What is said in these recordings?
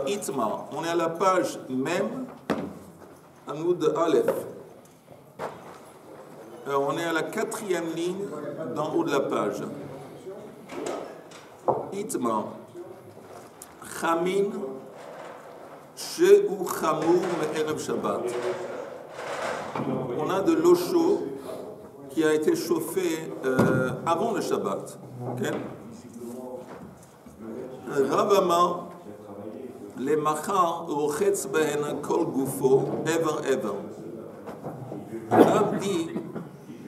Itmar, on est à la page même, Amoud Aleph. On est à la 4e ligne d'en haut de la page. Itmar, Chamin, Shehu Chamur Me'erev Shabbat. On a de l'eau chaude qui a été chauffée avant le Shabbat. Okay? Rav Amar, les machar rochetz behen kol gufo ever. Rav dit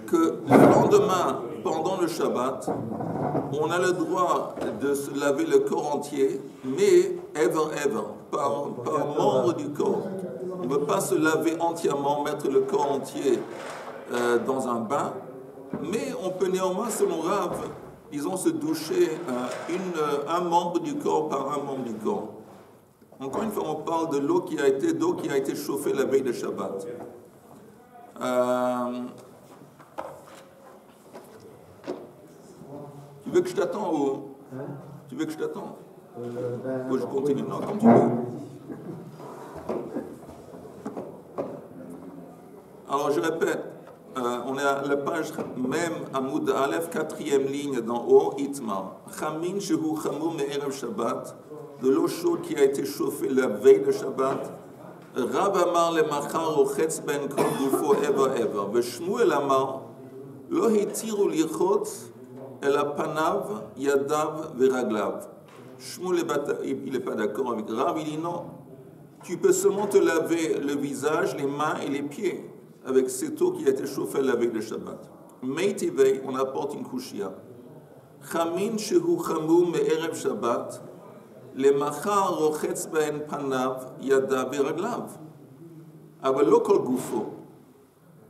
que le lendemain, pendant le Shabbat, on a le droit de se laver le corps entier, mais ever, par membre du corps. On ne peut pas se laver entièrement, mettre le corps entier dans un bain, mais on peut néanmoins, selon Rav, disons, se doucher un membre du corps par un membre du corps. Encore une fois, on parle de l'eau qui a été chauffée la veille de Shabbat. Tu veux que je t'attende ou... Tu veux que je t'attende ou je continue? Non, comme tu veux. Alors, je répète, on est à la page même, Amoud Aleph, 4e ligne d'en haut, Itmar. Chamin shehu chamur me'erev Shabbat, de l'eau chaude qui a été chauffée la veille de Shabbat. Rav Amar le machar rochetz ben kol gufo ever. Veshmuel Amar, lo hitiru lichotz el apanav yadav veraglav. Shmuel il n'est pas d'accord avec Rav, il dit non, tu peux seulement te laver le visage, les mains et les pieds avec cette eau qui a été chauffée la veille de Shabbat. Meitivei, on apporte une kushia. Chamin shehu chamur me'erev Shabbat, le machar rochetz ben panav yadav veraglav. Aval lo kol gufo.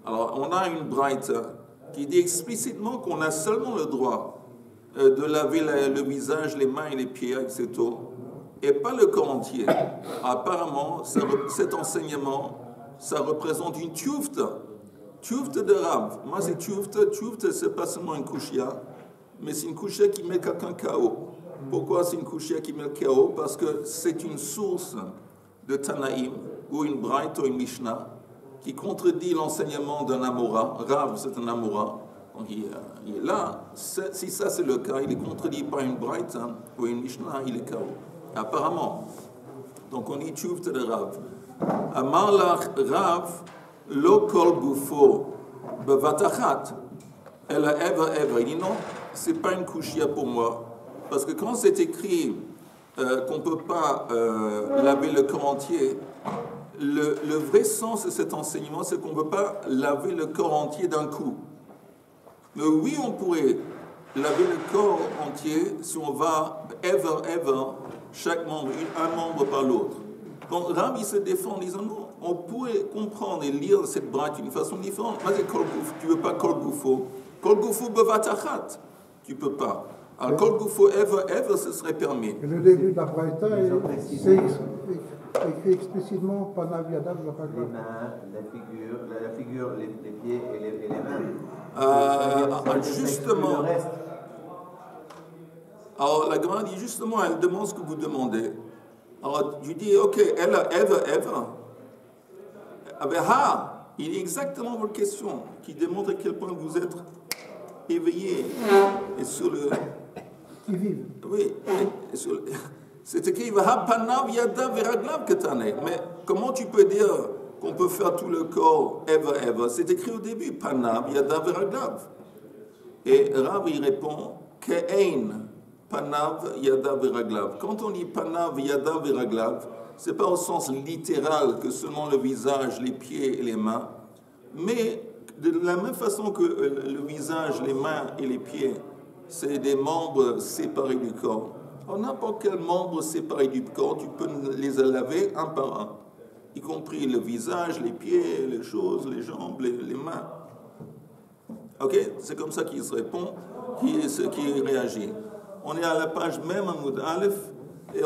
Alors, on a une braïta qui dit explicitement qu'on a seulement le droit de laver le visage, les mains et les pieds avec cette eau, et pas le corps entier. Apparemment, cet enseignement, ça représente une tioufte de Rav. Moi, c'est tioufte, c'est pas seulement une kushia, mais c'est une kushia qui met quelqu'un KO. Pourquoi c'est une kushia qui met le KO? Parce que c'est une source de Tanaïm, ou une braïta ou une Mishnah, qui contredit l'enseignement d'un Amora. Rav, c'est un Amora. Donc, il est là. Si ça, c'est le cas, il est contredit par une braïta ou une Mishnah, il est KO. Apparemment. Donc, on dit tioufte de Rav. Amar lach Rav lo kol gufo bevatachat ela ever. Il dit non, c'est pas une kushia pour moi, parce que quand c'est écrit qu'on peut pas laver le corps entier, le vrai sens de cet enseignement, c'est qu'on ne peut pas laver le corps entier d'un coup. Mais oui, on pourrait laver le corps entier si on va ever, chaque membre, un membre par l'autre. Donc Rav, il se défend en disant non, on pourrait comprendre et lire cette braïta d'une façon différente. Tu ne veux pas kol gufo bevatachat, tu ne peux pas. Alors kol gufo ever, ce serait permis. Et le début de la braïta, c'est écrit explicitement panav yadav veraglav. Les mains, la figure, les pieds et les mains. Justement. Alors la Gemara dit justement, elle demande ce que vous demandez. Alors, je dis, ok, ever. Il est exactement votre question qui démontre à quel point vous êtes éveillé et sur le. Qui vivent. Oui, c'est écrit, panav yadav veraglav ketane. Mais comment tu peux dire qu'on peut faire tout le corps ever? C'est écrit au début, panav yadav veraglav. Et Rav, il répond, ke'ein. Panav yadav veraglav. Quand on dit panav yadav veraglav, ce n'est pas au sens littéral que seulement le visage, les pieds et les mains, mais de la même façon que le visage, les mains et les pieds, c'est des membres séparés du corps. Alors n'importe quel membre séparé du corps, tu peux les laver un par un, y compris le visage, les pieds, les choses, les jambes, les mains. Ok? C'est comme ça qu'il se répond, qui réagit. On est à la page même, Amoud Aleph, et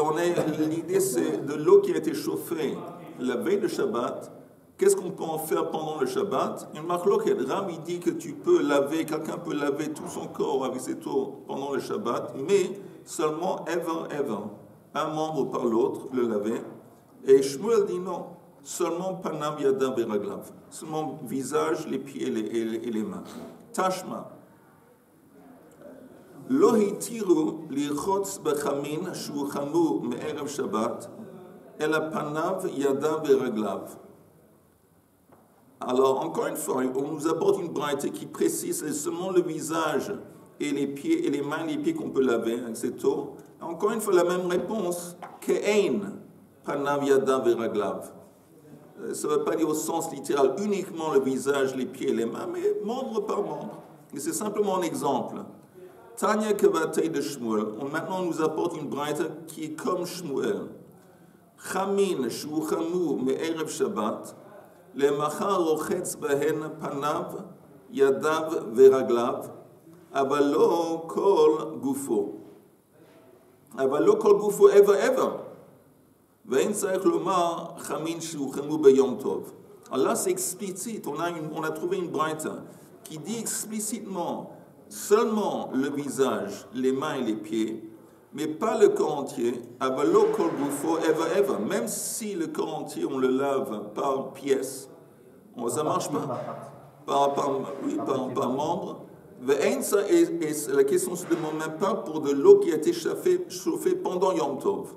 l'idée c'est de l'eau qui a été chauffée la veille de Shabbat. Qu'est-ce qu'on peut en faire pendant le Shabbat? Une machloket. Rav, il dit que quelqu'un peut laver tout son corps avec cette eau pendant le Shabbat, mais seulement ever. un membre par l'autre, le laver. Et Shmuel dit non, seulement panav yadav veraglav, seulement visage, les pieds et les mains. Tashma. Lo hitiru lirchotz bechamin shu chamu me'erev Shabbat, ela panav yadav veraglav. Alors, encore une fois, on nous apporte une braïta qui précise seulement le visage et les pieds et les mains, les pieds qu'on peut laver avec cette eau. Encore une fois, la même réponse, ke'ein panav yadav veraglav. Ça ne veut pas dire au sens littéral uniquement le visage, les pieds et les mains, mais membre par membre. Et c'est simplement un exemple. Tanya Kevatei de Shmuel. Maintenant, on nous apporte une braïta qui est comme Shmuel. Chamin shu chamu me'erev Shabbat. למחר רוחץ בהן פניו, ידיו ורגליו, אבל לא כל גופו. אבל לא כל גופו ever. ואין צריך לומר חמין שהוחמו ביום טוב. Alors là, c'est explicite. On a trouvé une braïta qui dit explicitement seulement le visage, les mains et les pieds, mais pas le corps entier. Avalo kol gufo ever. Même si le corps entier, on le lave par pièce, ça ne marche pas. Par membre. Et la question ne se demande même pas pour de l'eau qui a été chauffée pendant Yom Tov.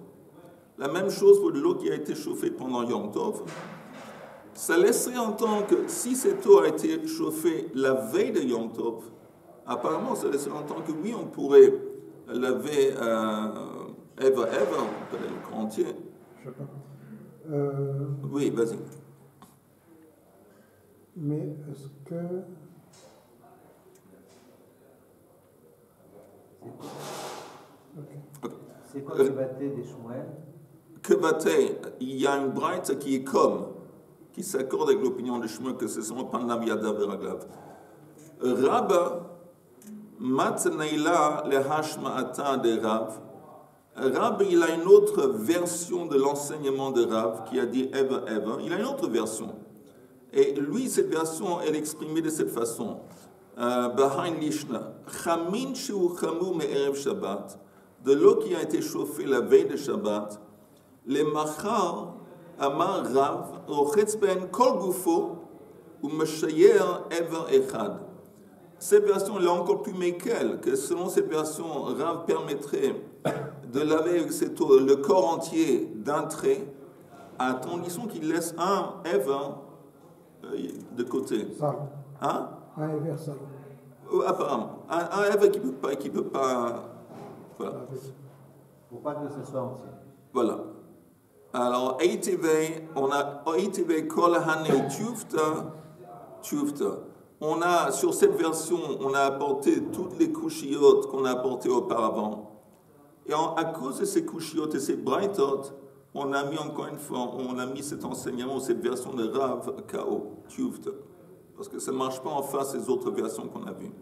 La même chose pour de l'eau qui a été chauffée pendant Yom Tov. Ça laisserait entendre que si cette eau a été chauffée la veille de Yom Tov, apparemment ça laisserait entendre que oui, on pourrait laver ever, peut-être le corps entier. Je sais pas. Oui, vas-y. Mais est-ce que... Okay. C'est quoi le Kevatei des Shmuel? Kevatei, il y a une braïta qui est comme, qui s'accorde avec l'opinion de Shmuel que c'est seulement panav yadav veraglav. Rabba matneila le hashma'ata de Rav. Rav, il a une autre version de l'enseignement de Rav qui a dit ever. Il a une autre version. Et lui, cette version, elle est exprimée de cette façon. Behind Lishna. Chamin shu chamu me'erev Shabbat. De l'eau qui a été chauffée la veille de Shabbat. Le machar amar Rav rochetz ben kol gufo ou meshayer ever echad. Cette version est encore plus méquelle, que selon cette version, Rav permettrait de laver avec cette eau le corps entier d'un trait, à condition qu'il laisse un ever de côté. Ça. Hein? Un ever ça. Apparemment. Un ever qui peut pas. Voilà. Pour pas que ce soit entier. Voilà. Alors, on a Eitv kol hane tufta. On a, sur cette version, on a apporté toutes les couchiotes qu'on a apportées auparavant. Et à cause de ces couchiotes et ces braïtot, on a mis encore une fois, on a mis cet enseignement, cette version de Rav K.O. Tufta. Parce que ça ne marche pas en face des autres versions qu'on a vues.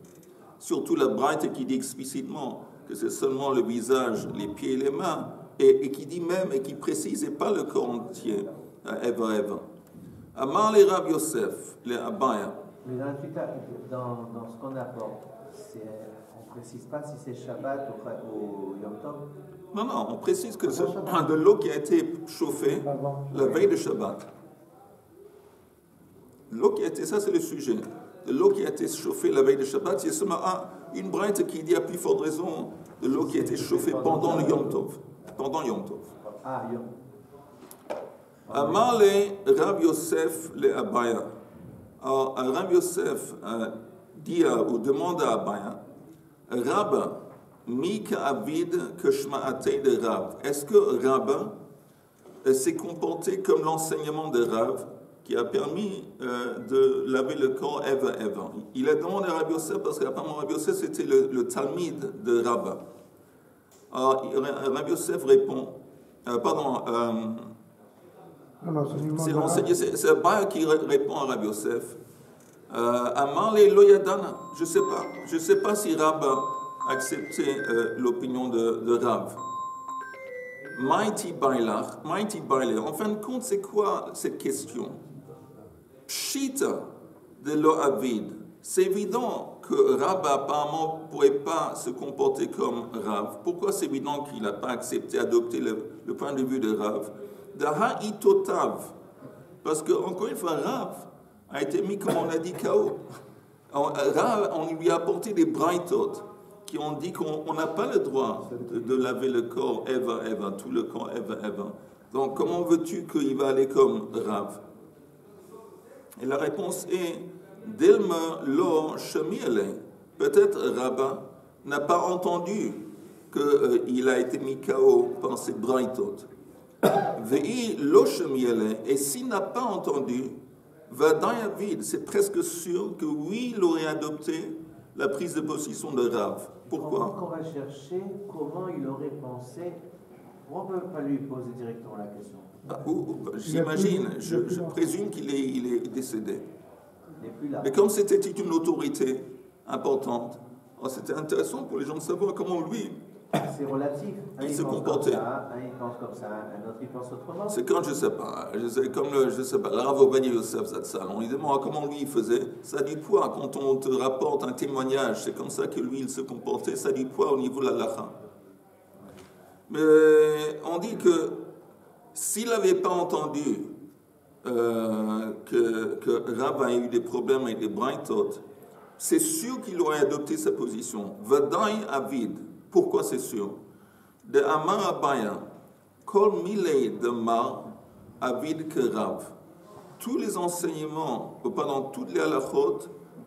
Surtout la braïta qui dit explicitement que c'est seulement le visage, les pieds et les mains, et qui dit même, et qui précise, et pas le corps entier, ever. Amar les Rav Yosef, les Abaya. Mais dans ce qu'on apporte, on ne précise pas si c'est Shabbat ou Yom Tov? Non, on précise que c'est de l'eau qui a été chauffée la veille de Shabbat. L'eau qui a été, ça c'est le sujet. De l'eau qui a été chauffée la veille de Shabbat, il y a seulement une braïta qui dit à plus forte raison de l'eau qui a été chauffée pendant le Yom Tov. Pendant Yom Tov. Ah, Yom. Amar le Rav Yosef le Abaya. Alors, Rav Yosef dit ou demande à Abaya, Rabba, mi ka'avid keshma'atei de Rav. Est-ce que Rabba s'est comporté comme l'enseignement de Rav qui a permis de laver le corps ever? Il a demandé à Rav Yosef parce qu'apparemment Rav Yosef c'était le talmid de Rabba. Alors, Rav Yosef répond, c'est Abaya qui répond à Rav Yosef. Amar le lo yadana. Je ne sais pas si Rabba a accepté l'opinion de Rav. Mighty Bailach. En fin de compte, c'est quoi cette question? Pshita de lo avid. C'est évident que Rav apparemment ne pourrait pas se comporter comme Rav. Pourquoi c'est évident qu'il n'a pas accepté, adopté le point de vue de Rav? Daha itotav. Parce que, encore une fois, Rav a été mis, comme on a dit, KO. Rav, on lui a apporté des braïtot qui ont dit qu'on n'a pas le droit de laver le corps Eva, tout le corps Eva. Donc, comment veux-tu qu'il va aller comme Rav? Et la réponse est Dilma lo shemiele. Peut-être Rabba n'a pas entendu qu'il a été mis KO par ces braïtot. Vei lo shemiele. Et s'il n'a pas entendu, va dans la vide. C'est presque sûr que oui, il aurait adopté la prise de position de Rav. Pourquoi? On va chercher comment il aurait pensé. On ne peut pas lui poser directement la question. J'imagine, je présume qu'il est décédé. Mais comme c'était une autorité importante, c'était intéressant pour les gens de savoir comment lui c'est relatif. il se comportait. Un il pense comme ça, un autre il pense autrement. C'est quand, je sais pas, le Rav Ovadia Yosef Zatzal, on lui demande comment lui il faisait, ça a du poids. Quand on te rapporte un témoignage, c'est comme ça que lui il se comportait, ça a du poids au niveau de la lacha. Mais on dit que s'il n'avait pas entendu que Rav a eu des problèmes avec les braïtot, c'est sûr qu'il aurait adopté sa position. Vadaï avid. Pourquoi c'est sûr? De Amar Abaya, Kol Milei de Mar, avid que Rav. Tous les enseignements, pendant toutes les halachot,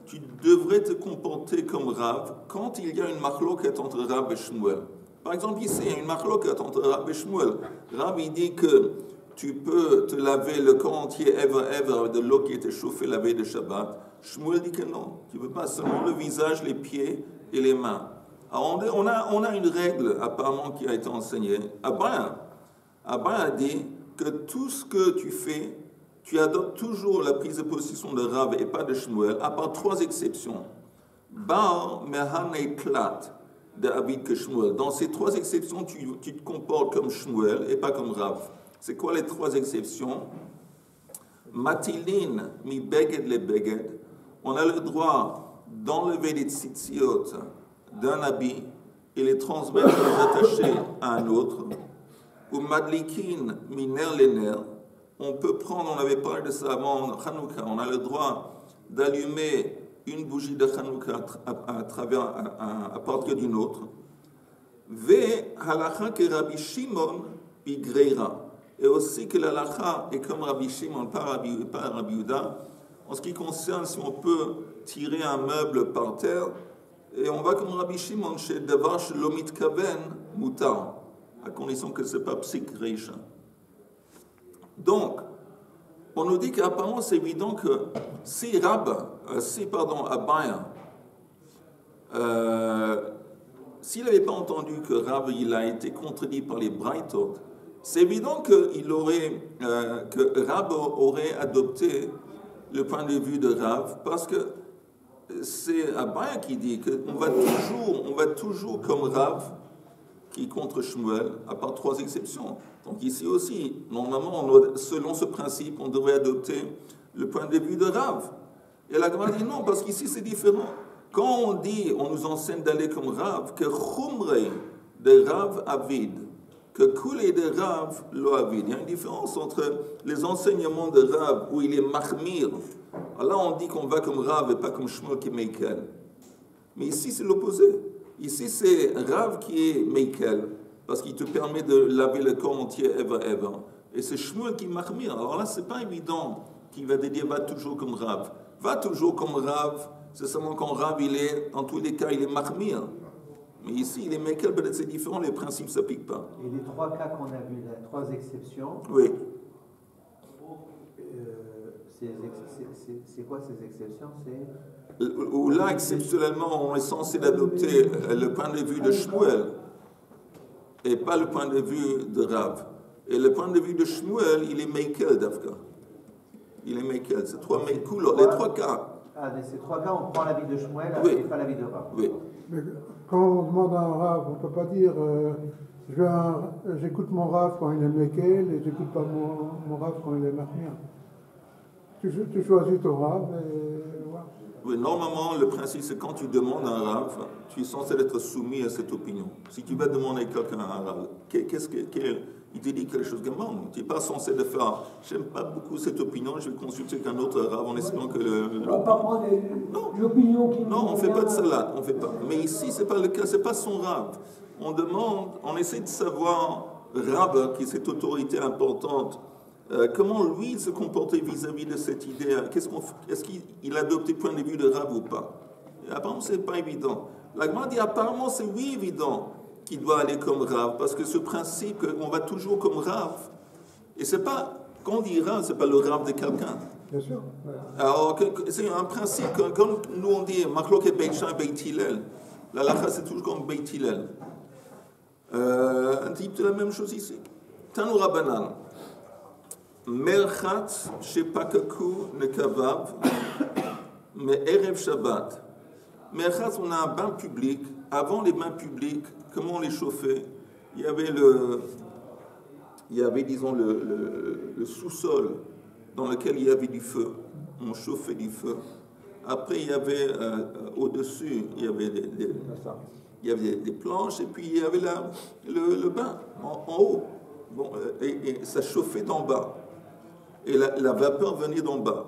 tu devrais te comporter comme Rav quand il y a une machloket entre Rav et Shmuel. Par exemple, ici, il y a une machloket entre Rav et Shmuel. Rav, il dit que tu peux te laver le corps entier, ever, de l'eau qui était chauffée la veille de Shabbat. Shmuel dit que non. Tu ne peux pas seulement le visage, les pieds et les mains. Alors, on a une règle, apparemment, qui a été enseignée. Abba a dit que tout ce que tu fais, tu adoptes toujours la prise de position de Rav et pas de Shmuel, à part 3 exceptions. Bar mehanei klat de Avid que Shmuel. Dans ces 3 exceptions, tu te comportes comme Shmuel et pas comme Rav. C'est quoi les 3 exceptions? Matilin mi beged le beged. On a le droit d'enlever les tzitziot d'un habit et les transmettre, les attacher à un autre. Ou madlikin mi ner le ner. On peut prendre, on avait parlé de ça avant Hanouka, on a le droit d'allumer une bougie de Hanouka à partir d'une autre. Ve halacha que Rabbi Shimon bigreira. Et aussi que l'halacha est comme Rabbi Shimon, pas Rabbi Yehuda, en ce qui concerne si on peut tirer un meuble par terre, et on va comme Rabbi Shimon chez Davar Shelomit Kaven Mutar, à condition que ce n'est pas Psik Reisha. Donc, on nous dit qu'apparemment c'est évident que si Abaya, s'il n'avait pas entendu que Rav il a été contredit par les braïtot, c'est évident que Rav aurait adopté le point de vue de Rav, parce que c'est Abaya qui dit qu'on va toujours comme Rav qui est contre Shmuel, à part 3 exceptions. Donc ici aussi, normalement, selon ce principe, on devrait adopter le point de vue de Rav. Et la Gemara dit non, parce qu'ici c'est différent. Quand on nous enseigne d'aller comme Rav, que Chumre de Rav Avid, que Koulé de Rav lo Avid. Il y a une différence entre les enseignements de Rav où il est Mahmir. Là, on dit qu'on va comme Rav et pas comme Shmuel qui est Meikel. Mais ici, c'est l'opposé. Ici, c'est Rav qui est Meikel, parce qu'il te permet de laver le corps entier, Eva. Et c'est Shmuel qui est Mahmir. Alors là, c'est pas évident qu'il va te dire va toujours comme Rav. Va toujours comme Rav, c'est seulement quand Rav, dans tous les cas, il est Mahmir. Mais ici, il est Meikel, peut-être c'est différent, les principes ne s'appliquent pas. Et les 3 cas qu'on a vus, les 3 exceptions, oui. C'est quoi ces exceptions? Où là, exceptionnellement, on est censé adopter le point de vue de Shmuel et pas le point de vue de Rav. Et le point de vue de Shmuel, il est Meikel d'Afka. Il est Meikel. C'est 3 Meikul, les 3 cas. Ah, de ces 3 cas, on prend l'avis de Shmuel et pas l'avis de Rav. Oui. Mais quand on demande à un Rav, on ne peut pas dire j'écoute mon Rav quand il est Mekel et j'écoute pas mon Rav quand il est Mahmir. Tu choisis ton rave et voilà. Oui, normalement, le principe, c'est quand tu demandes un rave, tu es censé être soumis à cette opinion. Si tu vas demander à quelqu'un un rave, il te dit quelque chose de bon, tu n'es pas censé de faire, j'aime pas beaucoup cette opinion, je vais consulter qu'un autre rave en espérant que On va pas prendre l'opinion qui... Non, on ne fait pas de salade, on fait pas. Mais ici, ce n'est pas le cas, ce n'est pas son rave. On demande, on essaie de savoir, rave, qui est cette autorité importante, comment lui il se comportait vis-à-vis de cette idée. Est-ce qu'il a adopté point de vue de rave ou pas? Et apparemment, ce n'est pas évident. La Gemara dit apparemment, c'est oui évident qu'il doit aller comme rave, parce que ce principe qu'on va toujours comme rave, et c'est pas, quand on dit rave, ce n'est pas le rave de quelqu'un. Bien sûr. Ouais. Alors, c'est un principe, comme nous on dit, Machlok et Beit Shammai et Beit Hillel, la lacha c'est toujours comme Beit Hillel. Un type de la même chose ici. Tanu Rabbanan. Merchat shepakaku nekavav, mais Erev Shabbat. Merchat, on a un bain public. Avant les bains publics, comment on les chauffait? Il y avait, disons, le sous-sol dans lequel il y avait du feu. On chauffait du feu. Après, il y avait au-dessus, il y avait des planches, et puis il y avait le bain en haut. Bon, et ça chauffait d'en bas. Et la vapeur venait d'en bas.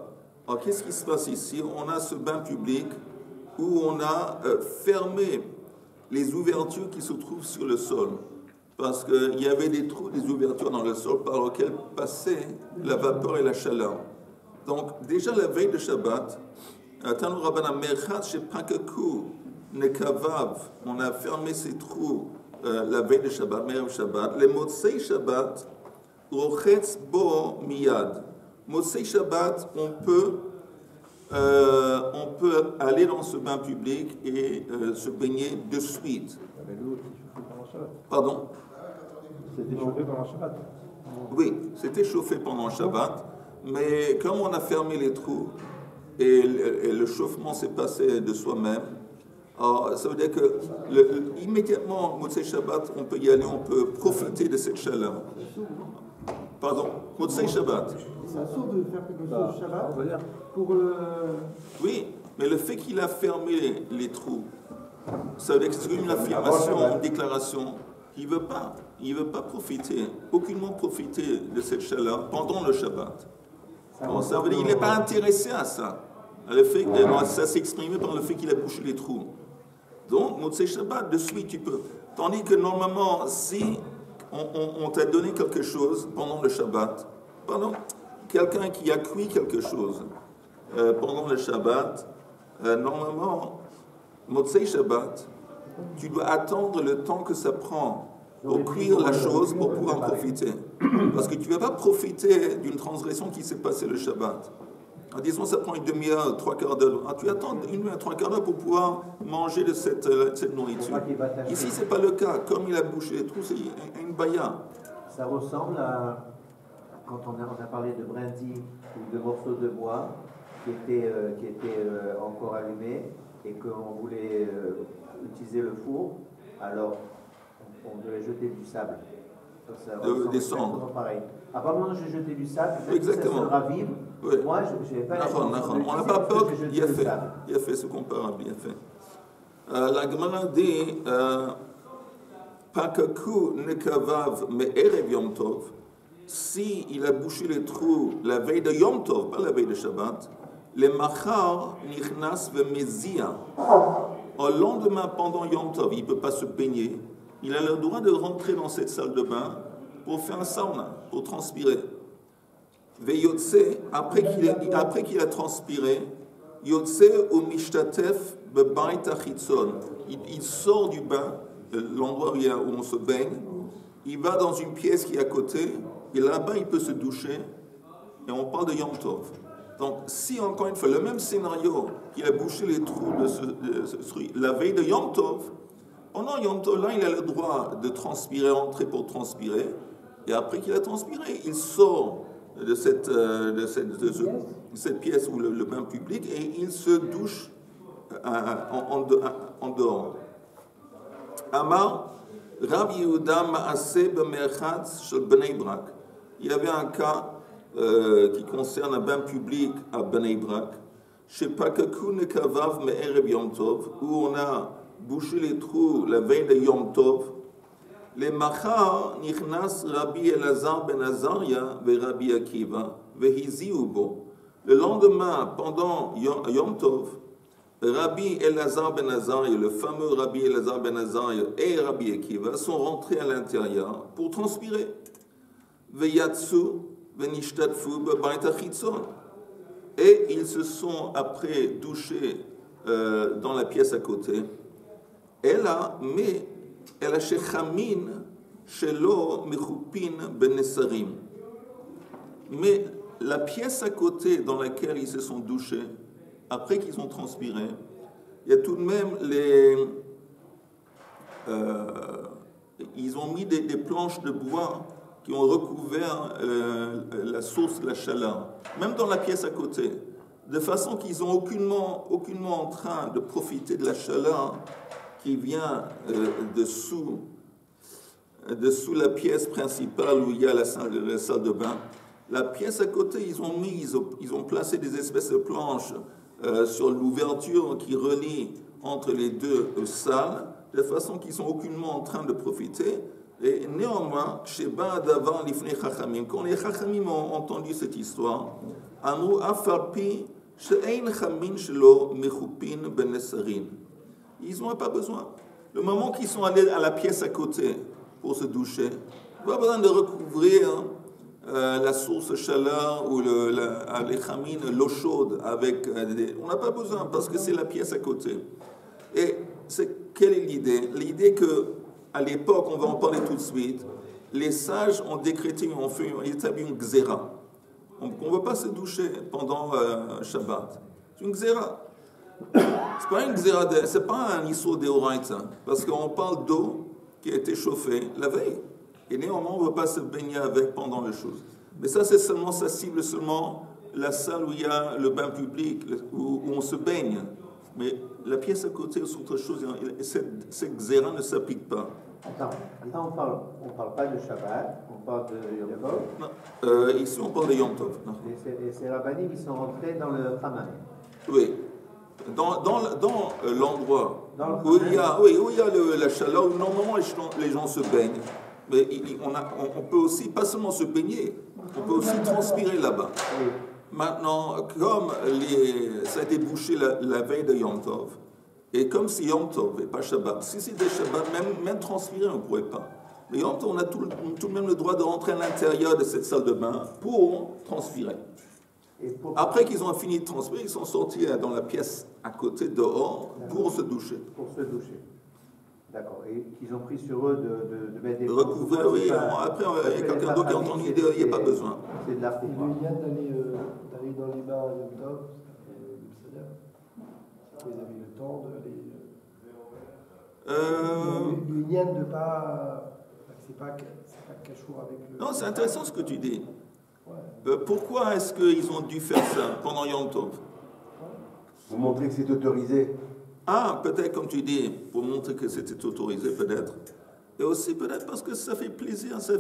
Alors, qu'est-ce qui se passe ici? On a ce bain public où on a fermé les ouvertures qui se trouvent sur le sol. Parce qu'il y avait des trous, des ouvertures dans le sol par lesquelles passait la vapeur et la chaleur. Donc, déjà la veille de Shabbat, on a fermé ces trous la veille de Shabbat, Merev Shabbat. Les Motsei Shabbat, Rochetz Bo Miyad. Motsei Shabbat, on peut aller dans ce bain public et se baigner de suite. Pardon? C'était chauffé pendant Shabbat. Oui, c'était chauffé pendant Shabbat, mais comme on a fermé les trous et le chauffement s'est passé de soi-même, alors ça veut dire que immédiatement, Motsei Shabbat, on peut y aller, on peut profiter de cette chaleur. Pardon, Motsei Shabbat. C'est absurde de faire quelque chose de Shabbat pour le... Oui, mais le fait qu'il a fermé les trous, ça veut dire que c'est une affirmation, une déclaration. Il ne veut pas profiter, aucunement profiter de cette chaleur pendant le Shabbat. Alors, ça veut dire qu'il n'est pas intéressé à ça. Le fait, ça s'est exprimé par le fait qu'il a bouché les trous. Donc, Motsei Shabbat, de suite, tu peux. Tandis que normalement, si on t'a donné quelque chose pendant le Shabbat, pardon, quelqu'un qui a cuit quelque chose pendant le Shabbat, normalement, Motsei Shabbat, tu dois attendre le temps que ça prend pour cuire la chose pour pouvoir en profiter. Parce que tu ne vas pas profiter d'une transgression qui s'est passée le Shabbat. Disons, ça prend une demi-heure, 3/4 d'heure. Tu attends une demi-heure, 3/4 d'heure pour pouvoir manger de cette nourriture. Ici, ce n'est pas le cas. Comme il a bouché les trous, c'est une baya. Ça ressemble à quand on a parlé de brindilles ou de morceaux de bois qui étaient encore allumés et qu'on voulait utiliser le four, alors on devait jeter du sable. Des cendres. Pareil. À part moment j'ai jeté du sable, exactement. Ça se ravive. Oui. Moi, je n'avais pas on n'a pas peur, il a fait ce comparable, il a fait. La Gemara dit Pakaku nekavav me'erev Yom Tov. Si il a bouché les trous la veille de Yom Tov, pas la veille de Shabbat, le machar nichnas ve'mezia. Au lendemain, pendant Yom Tov, il ne peut pas se baigner. Il a le droit de rentrer dans cette salle de bain pour faire un sauna, pour transpirer. Ve'yotse, après qu'il a transpiré, Yotse ou mishtatef bebayt achitzon. Il sort du bain, l'endroit où on se baigne, il va dans une pièce qui est à côté, et là-bas il peut se doucher, et on parle de Yom Tov. Donc, si encore une fois, le même scénario, qu'il a bouché les trous la veille de Yom Tov, pendant Yom Tov, là, il a le droit de transpirer, entrer pour transpirer, et après qu'il a transpiré, il sort de cette pièce où le bain public, et il se douche en dehors. Amar, Rav Yehuda Maaseh b'merchatz shel Bnei Brak. Il y avait un cas qui concerne un bain public à Bnei Brak, chez Pakakou Nekavav Me'erev Yom Tov, où on a bouché les trous la veille de Yom Tov, les Machar Nichnas Rabbi Elazar ben Azaria ve Rabbi Akiva vehiziubo. Le lendemain, pendant Yom Tov, Rabbi Elazar ben Azaria, le fameux Rabbi Elazar ben Azaria et Rabbi Akiva sont rentrés à l'intérieur pour transpirer. Veyatsu venishtatfu b'bayit hachitzon. Et ils se sont après douchés dans la pièce à côté. Ela, mais Ela shechamin shelo mechupin benesarim. Mais la pièce à côté dans laquelle ils se sont douchés, après qu'ils ont transpiré, il y a tout de même ils ont mis des planches de bois qui ont recouvert la source de la chaleur, même dans la pièce à côté, de façon qu'ils sont aucunement en train de profiter de la chaleur qui vient dessous la pièce principale où il y a la salle de bain. La pièce à côté, ils ont placé des espèces de planches sur l'ouverture qui relie entre les deux salles, de façon qu'ils sont aucunement en train de profiter. Et néanmoins, Sheba Davar Lifnei Chachamim, quand les Chachamim ont entendu cette histoire, Amru Afarpi She'ein Chamin Shelo Mechupin Benesarin. Ils n'ont pas besoin. Le moment qu'ils sont allés à la pièce à côté pour se doucher, pas besoin de recouvrir la source chaleur ou les chamines, l'eau chaude avec on n'a pas besoin parce que c'est la pièce à côté. Et quelle est l'idée? L'idée que à l'époque, on va en parler tout de suite, les sages ont décrété, ont établi une gzera. On ne veut pas se doucher pendant Shabbat. C'est une gzera. C'est pas une gzera, c'est pas un issur deoraita, parce qu'on parle d'eau qui a été chauffée la veille. Et néanmoins, on ne veut pas se baigner avec pendant les choses. Mais ça, c'est seulement, ça cible seulement la salle où il y a le bain public, où on se baigne. Mais la pièce à côté, c'est autre chose. Cette xéra ne s'applique pas. Attends, on parle pas de Shabbat, on parle de Yom Tov. Non. Ici, on parle de Yom Tov. Et ces rabbinim, ils sont rentrés dans le Hammam. Oui. Dans l'endroit où il y a la chaleur, où normalement les gens se baignent. Mais on peut aussi, pas seulement se baigner, on peut aussi transpirer là-bas. Oui. Maintenant, comme ça a été bouché la veille de Yom Tov, et comme c'est Yom Tov et pas Shabbat, si c'était Shabbat, même transpirer, on ne pourrait pas. Mais Yom Tov, on a tout de même le droit de rentrer à l'intérieur de cette salle de bain pour transpirer. Après qu'ils ont fini de transpirer, ils sont sortis dans la pièce à côté, dehors, pour se doucher. Pour se doucher. D'accord. Et qu'ils ont pris sur eux de mettre des... Recouvrir, oui. Après, il y a quelqu'un d'autre qui a entendu dire qu'il n'y a pas besoin. C'est de la Et le lien d'aller dans les bains à Yom Tov, c'est-à-dire, vous avez le temps d'aller... Le lien de pas... C'est pas cachot avec le... Non, c'est intéressant ce que tu dis. Ouais. Pourquoi est-ce qu'ils ont dû faire ça pendant Yom Tov? Pour montrer que c'est autorisé. Ah, peut-être comme tu dis, pour montrer que c'était autorisé, peut-être. Et aussi peut-être parce que ça fait plaisir, c'est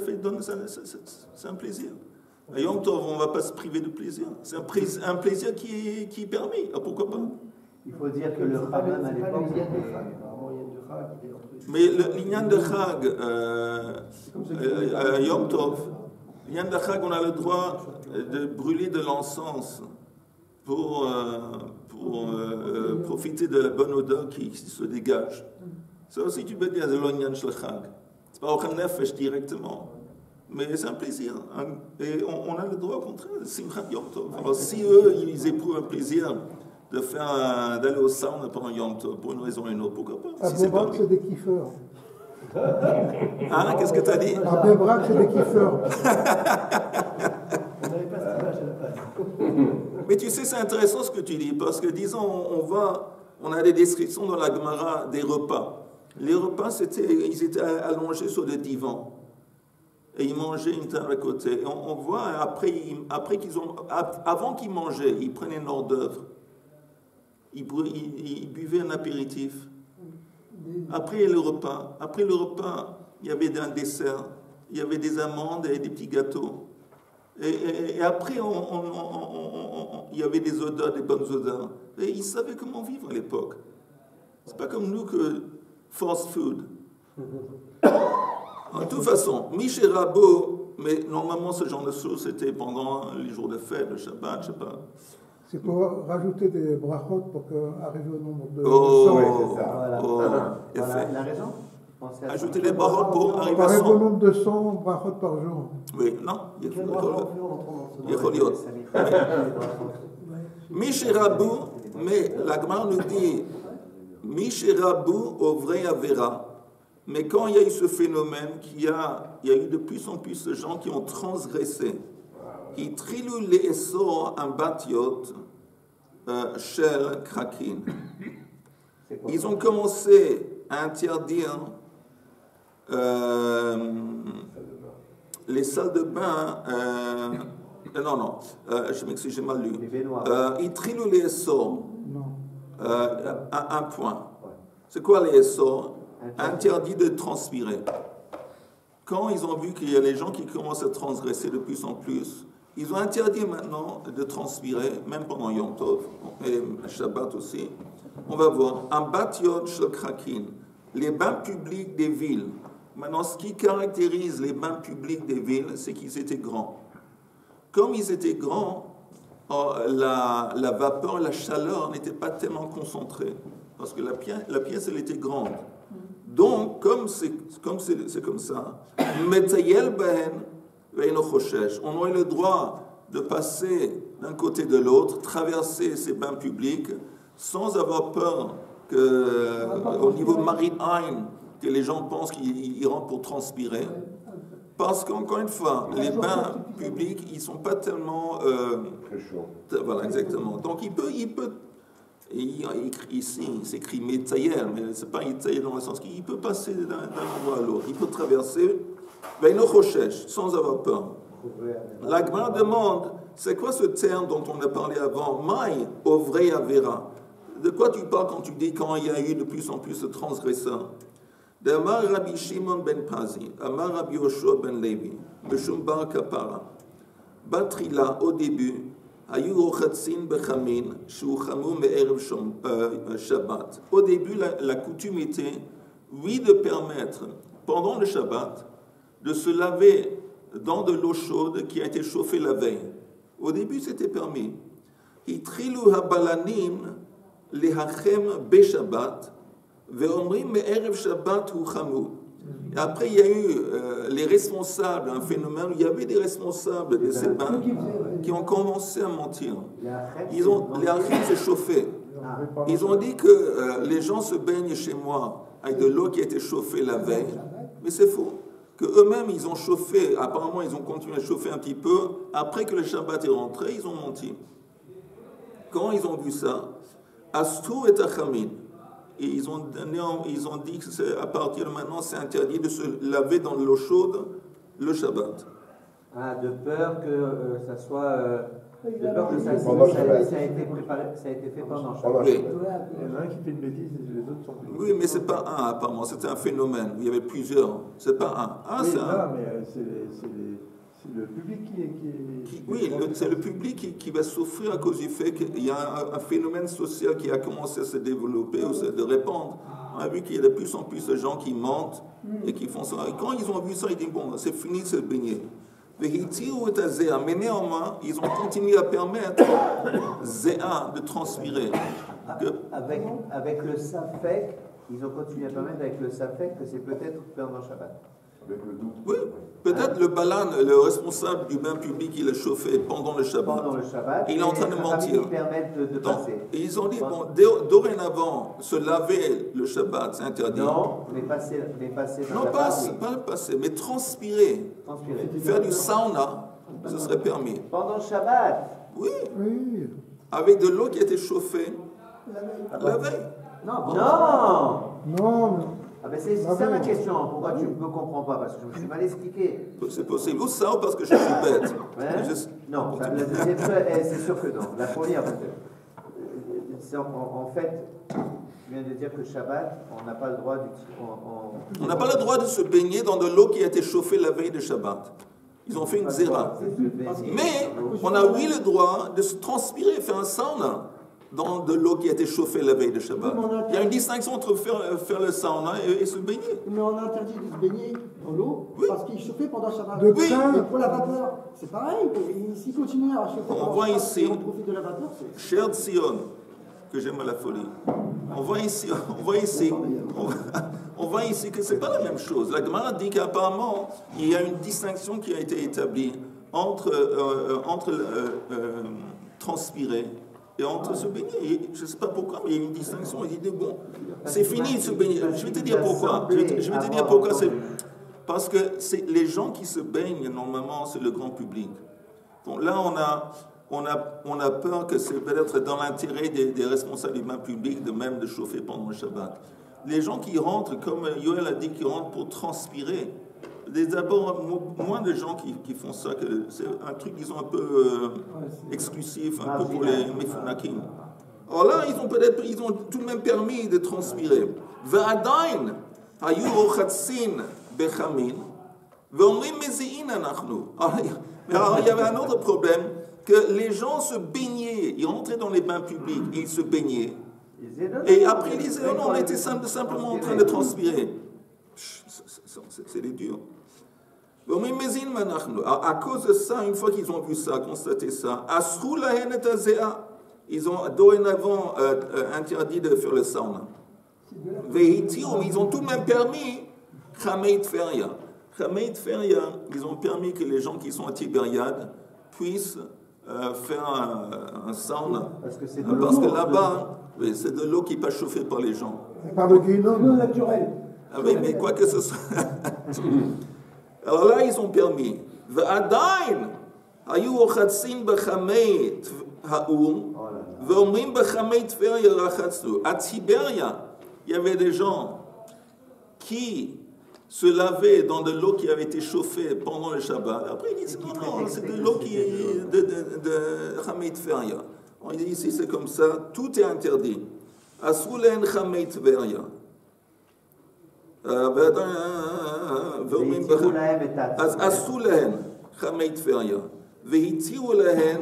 un plaisir. À Yom Tov, on ne va pas se priver de plaisir. C'est un plaisir qui est permis. Ah, pourquoi pas? Il faut dire que le Hammam à l'époque, mais l'Inyan de Chag, Yom Tov, l'Inyan de Chag, on a le droit de brûler de l'encens pour profiter de la bonne odeur qui se dégage. Ça aussi, tu peux dire, c'est l'Inyan de Chag. C'est pas au Nefesh directement, mais c'est un plaisir. Et on a le droit au contraire, Simchat Yom Tov. Alors si eux, ils éprouvent un plaisir d'aller au sauna pendant Yom Tov, pour une raison ou une autre, pourquoi pas? À Bébrac, c'est des kiffeurs. Hein, qu'est-ce que tu as dit? À Bébrac, c'est des kiffeurs. Mais tu sais, c'est intéressant ce que tu dis, parce que disons, on a des descriptions dans la Gemara des repas. Les repas, ils étaient allongés sur des divans. Et ils mangeaient une table à côté. Et on voit, avant qu'ils mangeaient, ils prenaient une hors d'œuvre. Ils buvaient un apéritif. Après le repas, il y avait un dessert. Il y avait des amandes et des petits gâteaux. Et après, il y avait des odeurs, des bonnes odeurs. Et ils savaient comment vivre à l'époque. C'est pas comme nous que fast food. De toute façon, Michel Rabot, mais normalement ce genre de choses c'était pendant les jours de fête, le Shabbat, je sais pas. C'est pour rajouter des brachot pour arriver au nombre de Oh, 100. Oui, c'est ça. Voilà. Voilà. La raison. Pensez à ça. Ajouter les brachot pour arriver On à arrive au 100. nombre de 100 brachot par jour. Oui, non, il Quel faut bras on fait en entrant dans ce יכול להיות. מי שרבו, mais la Gemara nous dit, מי שרבו עוברי עבירה. Mais quand il y a eu ce phénomène, il y a eu de plus en plus de gens qui ont transgressé. התחילו לאסור אמבטיות של קרקין. Ils ont commencé à interdire les salles de bain. Je m'excuse, j'ai mal lu. Les baignoires. התחילו לאסור Non. un point. C'est quoi les essors? Interdit de transpirer. Quand ils ont vu qu'il y a les gens qui commencent à transgresser de plus en plus, ils ont interdit maintenant de transpirer, même pendant Yom Tov, et Shabbat aussi. On va voir. Ambatiot shel krakin, les bains publics des villes. Maintenant, ce qui caractérise les bains publics des villes, c'est qu'ils étaient grands. Comme ils étaient grands, la vapeur, la chaleur n'était pas tellement concentrée, parce que la pièce elle était grande. Donc, comme c'est comme ça, on aurait le droit de passer d'un côté de l'autre, traverser ces bains publics, sans avoir peur qu'au niveau maritime, que les gens pensent qu'ils rentrent pour transpirer. Parce qu'encore une fois, les bains publics, ils ne sont pas tellement... Très chaud. Voilà, exactement. Donc, il peut ici, c'est écrit Metayel, mais ce n'est pas Metayel dans le sens qu'il peut passer d'un endroit à l'autre. Il peut traverser, sans avoir peur. La Gemara demande, c'est quoi ce terme dont on a parlé avant? Maï, Ovrei Avera. De quoi tu parles quand tu dis quand il y a eu de plus en plus de transgresseurs? D'Amar Rabbi Shimon ben Pazi, Amar Rabbi Yoshua ben Levi, Meshum Bar Kapara. Batrila, au début, au début, la coutume était, oui, de permettre, pendant le Shabbat, de se laver dans de l'eau chaude qui a été chauffée la veille. Au début, c'était permis. Hitrilu habalanim lehachem be-Shabbat, ve'omrim me'erev Shabbat hu chamur. Et après, il y a eu les responsables, un phénomène où il y avait des responsables de ces bains qui ont commencé à mentir. Les Achim s'est chauffé. Ils ont dit que les gens se baignent chez moi avec de l'eau qui a été chauffée la veille, mais c'est faux. Que eux-mêmes, ils ont chauffé, apparemment, ils ont continué à chauffer un petit peu. Après que le Shabbat est rentré, ils ont menti. Quand ils ont vu ça, Astur et Achamin, et ils ont dit que à partir de maintenant, c'est interdit de se laver dans l'eau chaude le Shabbat. Ah, de peur que ça soit... de peur que ça a été préparé, ça a été fait pendant le Shabbat. Oui. Il y en a un qui fait une bêtise et les autres sont plus. Oui, mais c'est pas un, apparemment, c'était un phénomène. Il y avait plusieurs. C'est pas un. Oui, C'est non, un. mais c'est le public qui est... Oui, c'est le public qui va souffrir à cause du fait qu'il y a un phénomène social qui a commencé à se développer ou se répandre. On a vu qu'il y a de plus en plus de gens qui mentent et qui font ça. Et quand ils ont vu ça, ils disent, bon, c'est fini de se baigner. Mais néanmoins, ils ont continué à permettre Zéa de transpirer. Avec le Safek, ils ont continué à permettre avec le Safek que c'est peut-être pendant Shabbat. Avec le doute. Oui, peut-être le balan, le responsable du bain public, il a chauffé pendant le Shabbat. Pendant le Shabbat. Il est en train de mentir. Ils permettent de Donc, passer. et ils ont dit, bon, dorénavant, se laver le Shabbat, c'est interdit. Non, mais passer dans Non, la pas barre, le passer, mais transpirer. transpirer. Faire du sauna, ce serait permis. Pendant le Shabbat. Oui, Oui. avec de l'eau qui a été chauffée la veille. Non. Non, Ah ben c'est ça ma question. Pourquoi tu ne me comprends pas? Parce que je me suis mal expliqué. C'est possible. Ou ça, ou parce que je suis bête. Hein? Non, la deuxième chose, c'est sûr que non. La première, parce que en fait, tu viens de dire que Shabbat, on n'a pas le droit On n'a pas le droit de se baigner dans de l'eau qui a été chauffée la veille de Shabbat. Ils ont fait une zéra. Mais on a eu le droit de se transpirer, faire un sauna dans de l'eau qui a été chauffée la veille de Shabbat. Il y a une distinction entre faire le sauna et se baigner. Mais on a interdit de se baigner dans l'eau parce qu'il chauffait pendant Shabbat. De Oui. Et pour la vapeur, c'est pareil. S'il continue à chauffer On pendant voit Shabbat ici, et on profite de la vapeur, c'est... Cher Sion, que j'aime à la folie, on voit ici que c'est pas la même chose. La Gemara dit qu'apparemment, il y a une distinction qui a été établie entre transpirer et entre se baigner. Et je ne sais pas pourquoi, mais il y a une distinction. Il dit, bon, c'est fini de se baigner. Je vais te dire pourquoi. Je vais te dire pourquoi. C'est parce que les gens qui se baignent, normalement, c'est le grand public. Donc là, on a peur que c'est peut-être dans l'intérêt des responsables du bain public de même de chauffer pendant le Shabbat. Les gens qui rentrent, comme Yoel a dit, qui rentrent pour transpirer, d'abord moins de gens qui font ça, que c'est un truc, disons, un peu exclusif, un peu pour les mefunakim. Alors là, ils ont tout de même permis de transpirer. Ve'adain hayu rochatsin bechamin ve'omrim mezi'in anachnu. Alors, il y avait un autre problème, que les gens se baignaient, ils rentraient dans les bains publics, ils se baignaient, et après ils disaient, non, on était simplement en train de transpirer. C'est des durs. À cause de ça, une fois qu'ils ont vu ça, constaté ça, ils ont dorénavant interdit de faire le sauna. Ils ont tout de même permis Chameit Feria. Chameit Feria, ils ont permis que les gens qui sont à Tibériade puissent faire un sauna. Parce que là-bas, oui, c'est de l'eau qui n'est pas chauffée par les gens. Par le guénom. L'eau naturelle. Ah oui, mais quoi que ce soit. Alors là, ils ont permis. Ve'adain hayu ochatsin bechameit ha'um ve'omrim bechameit Feria rachatzu. À Tibéria, il y avait des gens qui se lavaient dans de l'eau qui avait été chauffée pendant le Shabbat. Après, ils disent non, c'est de l'eau qui est de Chameit Feria. On dit ici, c'est comme ça, tout est interdit. Asulen Chameit Feria. Asulen Chameit Feria. Vehitiu lehen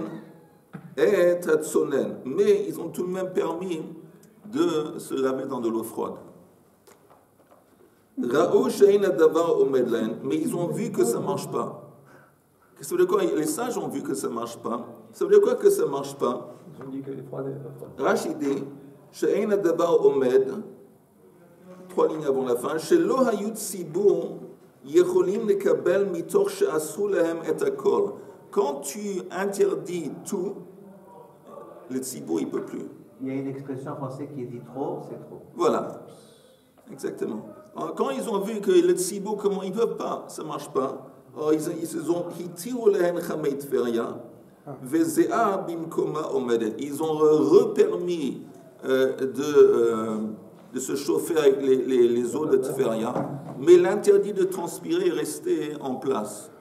et hatsonen. Mais ils ont tout de même permis de se laver dans de l'eau froide. Mais ils ont vu que ça ne marche pas. Ça veut dire quoi? Les sages ont vu que ça ne marche pas. Ça veut dire quoi que ça ne marche pas? Ils ont dit que les froides n'étaient pas froides. Rachid dit, She'ein adavar omed, 3 lignes avant la fin, She'lo hayu tzibur yecholim lekabel mitoch she'asu lehem et hakol. Quand tu interdis tout, le tzibur il ne peut plus. Il y a une expression en français qui dit trop, c'est trop. Voilà, exactement. Alors, quand ils ont vu que le tzibur, comment ils ne peuvent pas, ça ne marche pas, alors ils se ont hitiru lehen chameit feria, vezea bimkoma omedet. Ils ont repermis de se chauffer avec les eaux de Tferia, mais l'interdit de transpirer est resté en place.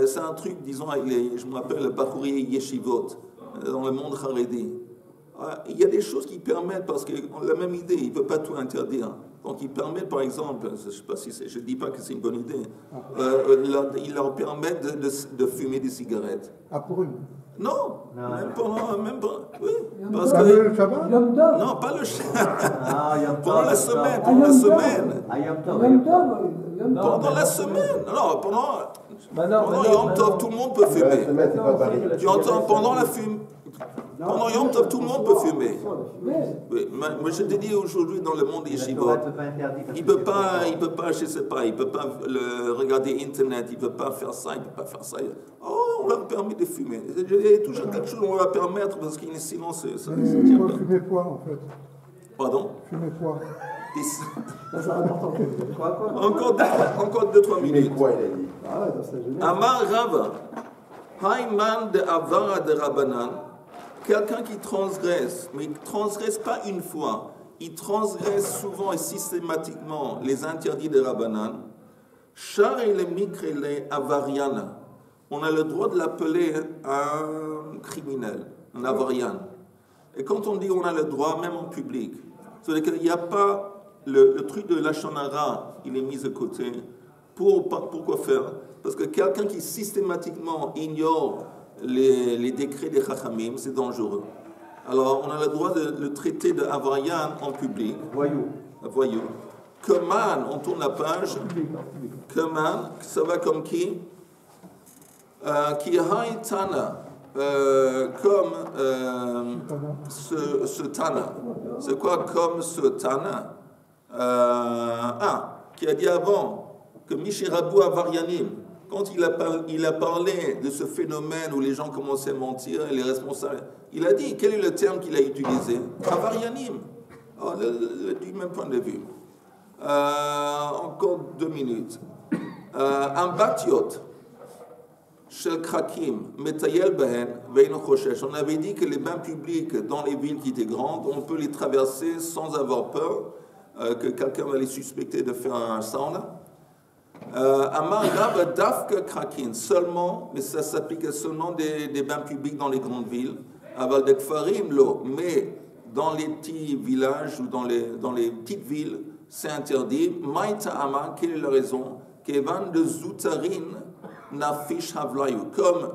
C'est un truc, disons, avec je me rappelle le Bachouri Yeshivot, dans le monde Haredi. Il y a des choses qui permettent, parce qu'on a la même idée, il ne peut pas tout interdire. Donc ils permettent, par exemple, je ne dis pas que c'est une bonne idée, ils leur permettent de fumer des cigarettes. Ah, pour une. Non, même pendant, oui, parce Pas que, le Shabbat? non, pas le pendant la semaine, pendant la semaine, non, pendant Yom Tov, tout le monde peut fumer. Tu entends, pendant la fume, pendant Yom Tov, tout le monde peut fumer. Oui, moi je te dis aujourd'hui dans le monde yeshiva, il peut pas, je sais pas, il peut pas regarder Internet, il peut pas faire ça, il peut pas faire ça. Oh, on leur permet de fumer. Il y a toujours quelque chose qu'on va permettre parce qu'il est silencieux. Fumer quoi en fait? Pardon? Fumer quoi? Encore 2-3 minutes. Quoi, il a dit? Ah ouais, dans sa jeunesse. Amar Rava, Haïman de Avara de Rabbanan, quelqu'un qui transgresse, mais il ne transgresse pas une fois, il transgresse souvent et systématiquement les interdits de Rabbanan, Char et le Mikrele Avariana, on a le droit de l'appeler un criminel, un avarian. Et quand on dit on a le droit, même en public, c'est-à-dire qu'il n'y a pas le truc de la Lachon Hara, il est mis de côté. Pourquoi faire? Parce que quelqu'un qui systématiquement ignore les décrets des Chachamim, c'est dangereux. Alors, on a le droit de le traiter de Avrayan en public. Voyou. Keman, on tourne la page. Keman, ça va comme qui? Qui haïtana, comme ce Tana. C'est quoi comme ce Tana? Qui a dit avant que Mishirabu Avarianim, quand il a parlé de ce phénomène où les gens commençaient à mentir et les responsables, il a dit, quel est le terme qu'il a utilisé? Avarianim. Du même point de vue. Encore 2 minutes. Un batiot. Shel Krakim, Metayel Behen, Veino Choshesh. On avait dit que les bains publics dans les villes qui étaient grandes, on peut les traverser sans avoir peur que quelqu'un va les suspecter de faire un sauna. Amar Rab Dafka Krakin, seulement, mais ça s'applique seulement des bains publics dans les grandes villes. Aval de Kfarim, l'eau, mais dans les petits villages ou dans les petites villes, c'est interdit. Maïta Ama, quelle est la raison? Kevan de Zoutarin. Nafish Havlayu, comme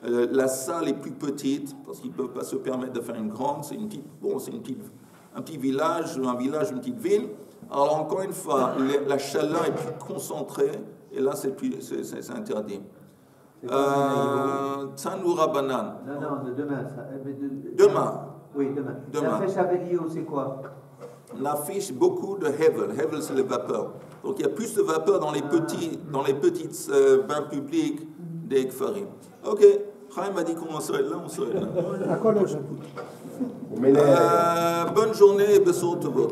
la salle est plus petite, parce qu'ils ne peuvent pas se permettre de faire une grande, c'est un petit village, une petite ville. Alors encore une fois, la chaleur est plus concentrée, et là c'est interdit. Tanoura Banan. Non, demain. Demain. Oui, demain. Nafish Havlayu, c'est quoi? Nafish, beaucoup de Hevel. Hevel, c'est les vapeurs. Donc il y a plus de vapeur dans les petites bains publics des Kfarim. Ok, Chaim a dit qu'on serait là, on serait là. Bonne journée et Bessour Tovot.